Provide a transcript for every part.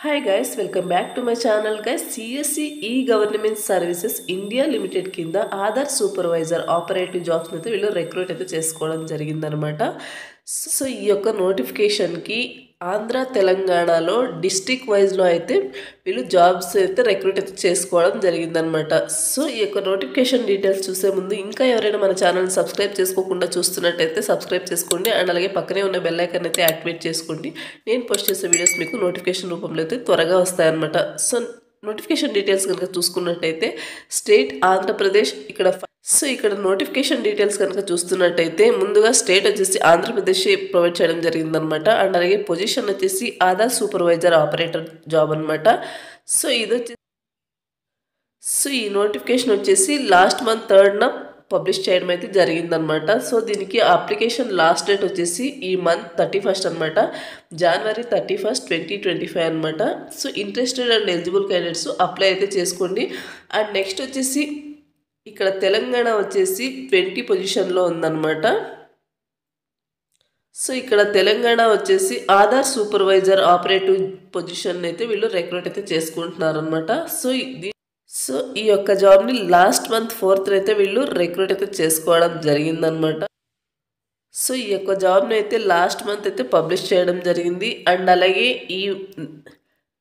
Hi guys, welcome back to my channel guys. CSC e-Government Services India Limited కింద Aadhaar supervisor operative jobs అయితే వీళ్ళు recruit అయితే చేసుకోవడం జరిగిందనమాట. సో ఈ యొక్క నోటిఫికేషన్కి ఆంధ్ర తెలంగాణలో డిస్ట్రిక్ట్ వైజ్లో అయితే వీళ్ళు జాబ్స్ అయితే రిక్రూట్ అయితే చేసుకోవడం జరిగిందనమాట. సో ఈ యొక్క నోటిఫికేషన్ డీటెయిల్స్ చూసే ముందు ఇంకా ఎవరైనా మన ఛానల్ని సబ్స్క్రైబ్ చేసుకోకుండా చూస్తున్నట్టయితే సబ్స్క్రైబ్ చేసుకోండి అండ్ అలాగే పక్కనే ఉన్న బెల్ ఐకాన్ అయితే యాక్టివేట్ చేసుకోండి. నేను పోస్ట్ చేసే వీడియోస్ మీకు నోటిఫికేషన్ రూపంలో అయితే త్వరగా వస్తాయన్నమాట. సో నోటిఫికేషన్ డీటెయిల్స్ కనుక చూసుకున్నట్టయితే స్టేట్ ఆంధ్రప్రదేశ్ ఇక్కడ నోటిఫికేషన్ డీటెయిల్స్ కనుక చూస్తున్నట్టయితే ముందుగా స్టేట్ వచ్చేసి ఆంధ్రప్రదేశ్ ప్రొవైడ్ చేయడం జరిగిందనమాట. అండ్ అలాగే పొజిషన్ వచ్చేసి ఆధార్ సూపర్వైజర్ ఆపరేటర్ జాబ్ అనమాట. సో ఈ నోటిఫికేషన్ వచ్చేసి లాస్ట్ మంత్ 3rd పబ్లిష్ చేయడం అయితే జరిగిందనమాట. సో దీనికి అప్లికేషన్ లాస్ట్ డేట్ వచ్చేసి ఈ మంత్ 31st అనమాట, January 31st 2025 అనమాట. So interested and eligible candidates apply అయితే చేసుకోండి. అండ్ నెక్స్ట్ వచ్చేసి ఇక్కడ తెలంగాణ వచ్చేసి 20 పొజిషన్లో ఉందన్నమాట. సో ఇక్కడ తెలంగాణ వచ్చేసి ఆధార్ సూపర్వైజర్ ఆపరేటివ్ పొజిషన్ అయితే వీళ్ళు రిక్రూట్ అయితే చేసుకుంటున్నారు అనమాట. సో ఈ యొక్క జాబ్ని లాస్ట్ మంత్ 4th అయితే వీళ్ళు రిక్రూట్ అయితే చేసుకోవడం జరిగిందనమాట. సో ఈ యొక్క జాబ్ని అయితే లాస్ట్ మంత్ అయితే పబ్లిష్ చేయడం జరిగింది. అండ్ అలాగే ఈ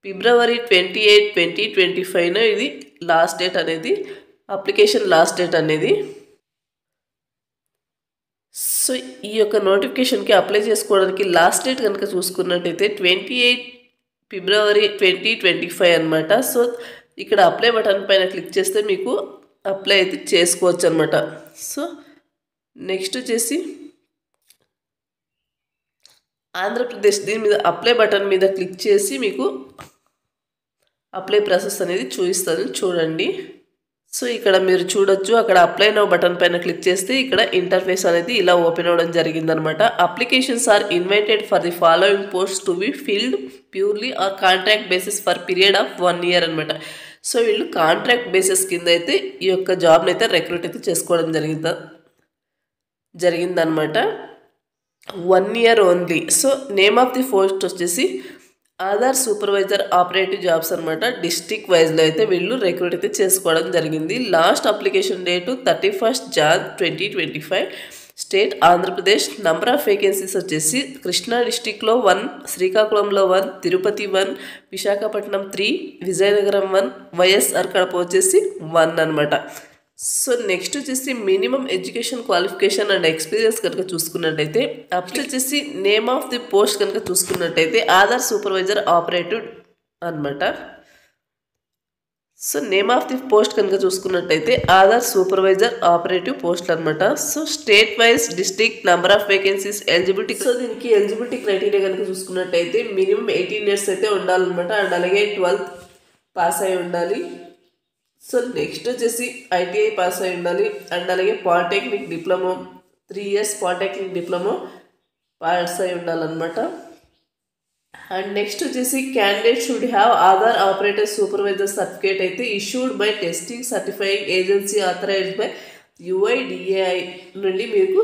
February 28, 2025 ఇది లాస్ట్ డేట్ అనేది, అప్లికేషన్ లాస్ట్ డేట్ అనేది. సో ఈ యొక్క నోటిఫికేషన్కి అప్లై చేసుకోవడానికి లాస్ట్ డేట్ కనుక చూసుకున్నట్టయితే 28 February 2025 అనమాట. సో ఇక్కడ అప్లై బటన్ పైన క్లిక్ చేస్తే మీకు అప్లై అయితే చేసుకోవచ్చు అనమాట. సో నెక్స్ట్ వచ్చేసి ఆంధ్రప్రదేశ్, దీని మీద అప్లై బటన్ మీద క్లిక్ చేసి మీకు అప్లై ప్రాసెస్ అనేది చూపిస్తాను, చూడండి. సో ఇక్కడ మీరు చూడొచ్చు, అక్కడ అప్లై నౌ బటన్ పైన క్లిక్ చేస్తే ఇక్కడ ఇంటర్ఫేస్ అనేది ఇలా ఓపెన్ అవ్వడం జరిగిందనమాట. Applications are invited for the following post to be filled purely or contract basis for period of 1 year అనమాట. సో వీళ్ళు కాంట్రాక్ట్ బేసిస్ కింద అయితే ఈ యొక్క జాబ్ని అయితే రిక్రూట్ అయితే చేసుకోవడం జరిగిందనమాట. 1 year only. So name of the post వచ్చేసి ఆధార్ సూపర్వైజర్ ఆపరేటివ్ జాబ్స్ అనమాట. డిస్ట్రిక్ట్ వైజ్లో అయితే వీళ్ళు రిక్రూట్ అయితే చేసుకోవడం జరిగింది. Last application date 31st Jan 2025. State Andhra Pradesh. Number of vacancies వచ్చేసి కృష్ణా డిస్టిక్లో 1, శ్రీకాకుళంలో 1, తిరుపతి 1, విశాఖపట్నం 3, విజయనగరం 1, వైఎస్ఆర్ కడప వచ్చేసి 1 అనమాట. సో నెక్స్ట్ వచ్చేసి minimum education qualification and experience కనుక చూసుకున్నట్టయితే అప్పుడు వచ్చేసి నేమ్ ఆఫ్ ది పోస్ట్ కనుక చూసుకున్నట్టయితే ఆధార్ సూపర్వైజర్ ఆపరేటివ్ అనమాట. So name of the post కనుక చూసుకున్నట్టయితే ఆధార్ సూపర్వైజర్ ఆపరేటివ్ పోస్ట్ అనమాట. So state wise, district, number of vacancies, eligibility. So దీనికి ఎలిజిబిలిటీ క్రైటీరియా కనుక చూసుకున్నట్టయితే మినిమం 18 years అయితే ఉండాలన్నమాట. అండ్ అలాగే 12th పాస్ అయి ఉండాలి. సో నెక్స్ట్ వచ్చేసి ITI పాస్ అయి ఉండాలి. అండ్ అలాగే polytechnic diploma 3 years polytechnic diploma pass అయి ఉండాలన్నమాట. అండ్ నెక్స్ట్ వచ్చేసి candidate should have Aadhaar operator supervisor certificate అయితే issued by testing certifying agency authorised by UIDAI నుండి మీకు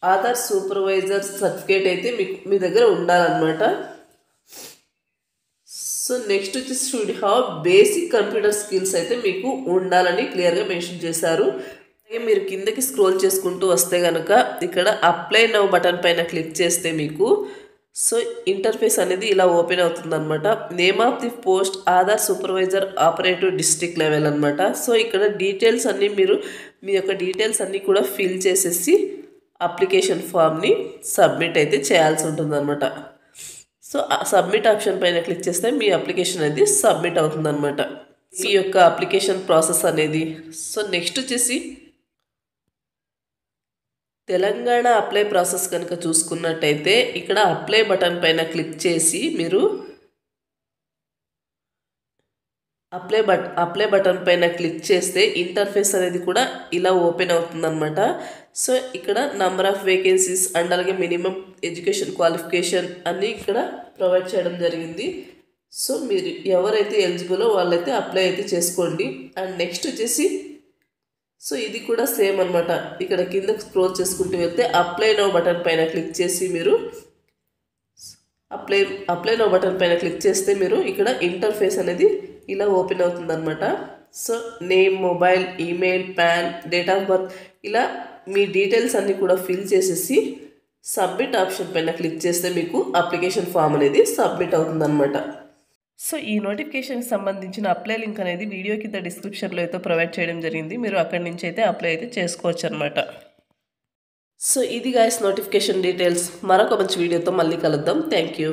ఆధార్ సూపర్వైజర్ సర్టిఫికేట్ అయితే మీ దగ్గర ఉండాలన్నమాట. సో నెక్స్ట్ వచ్చేసి should have basic computer skills అయితే మీకు ఉండాలని క్లియర్గా మెన్షన్ చేశారు. అలాగే మీరు కిందకి స్క్రోల్ చేసుకుంటూ వస్తే కనుక ఇక్కడ అప్లై నౌ బటన్ పైన క్లిక్ చేస్తే మీకు సో ఇంటర్ఫేస్ అనేది ఇలా ఓపెన్ అవుతుంది అనమాట. Name of the post Aadhaar supervisor operative district level అనమాట. సో ఇక్కడ డీటెయిల్స్ అన్నీ మీరు మీ యొక్క డీటెయిల్స్ అన్నీ కూడా ఫిల్ చేసేసి అప్లికేషన్ ఫామ్ని సబ్మిట్ అయితే చేయాల్సి ఉంటుంది అనమాట. సో సబ్మిట్ ఆప్షన్ పైన క్లిక్ చేస్తే మీ అప్లికేషన్ అనేది సబ్మిట్ అవుతుందన్నమాట, ఈ యొక్క అప్లికేషన్ ప్రాసెస్ అనేది. సో నెక్స్ట్ వచ్చేసి తెలంగాణ అప్లై ప్రాసెస్ కనుక చూసుకున్నట్టయితే ఇక్కడ అప్లై బటన్ పైన క్లిక్ చేసి మీరు అప్లై బటన్ పైన క్లిక్ చేస్తే ఇంటర్ఫేస్ అనేది కూడా ఇలా ఓపెన్ అవుతుందన్నమాట. సో ఇక్కడ నంబర్ ఆఫ్ వేకెన్సీస్ అండ్ అలాగే మినిమం ఎడ్యుకేషన్ క్వాలిఫికేషన్ అన్నీ ఇక్కడ ప్రొవైడ్ చేయడం జరిగింది. సో మీరు ఎవరైతే ఎలిజిబులో వాళ్ళైతే అప్లై అయితే చేసుకోండి. అండ్ నెక్స్ట్ వచ్చేసి సో ఇది కూడా సేమ్ అనమాట. ఇక్కడ కింద స్క్రోల్ చేసుకుంటూ వెళ్తే అప్లై నౌ బటన్ పైన క్లిక్ చేసి మీరు అప్లై నో బటన్ పైన క్లిక్ చేస్తే మీరు ఇక్కడ ఇంటర్ఫేస్ అనేది ఇలా ఓపెన్ అవుతుంది అనమాట. So name, mobile, email, pan, date of birth ఇలా మీ డీటెయిల్స్ అన్నీ కూడా ఫిల్ చేసేసి సబ్మిట్ ఆప్షన్ పైన క్లిక్ చేస్తే మీకు అప్లికేషన్ ఫామ్ అనేది సబ్మిట్ అవుతుందన్నమాట. సో ఈ నోటిఫికేషన్కి సంబంధించిన అప్లై లింక్ అనేది వీడియో కింద డిస్క్రిప్షన్లో అయితే ప్రొవైడ్ చేయడం జరిగింది. మీరు అక్కడి నుంచి అయితే అప్లై అయితే చేసుకోవచ్చు అనమాట. సో ఇది గైస్ నోటిఫికేషన్ డీటెయిల్స్. మరొక మంచి వీడియోతో మళ్ళీ కలుద్దాం. Thank you.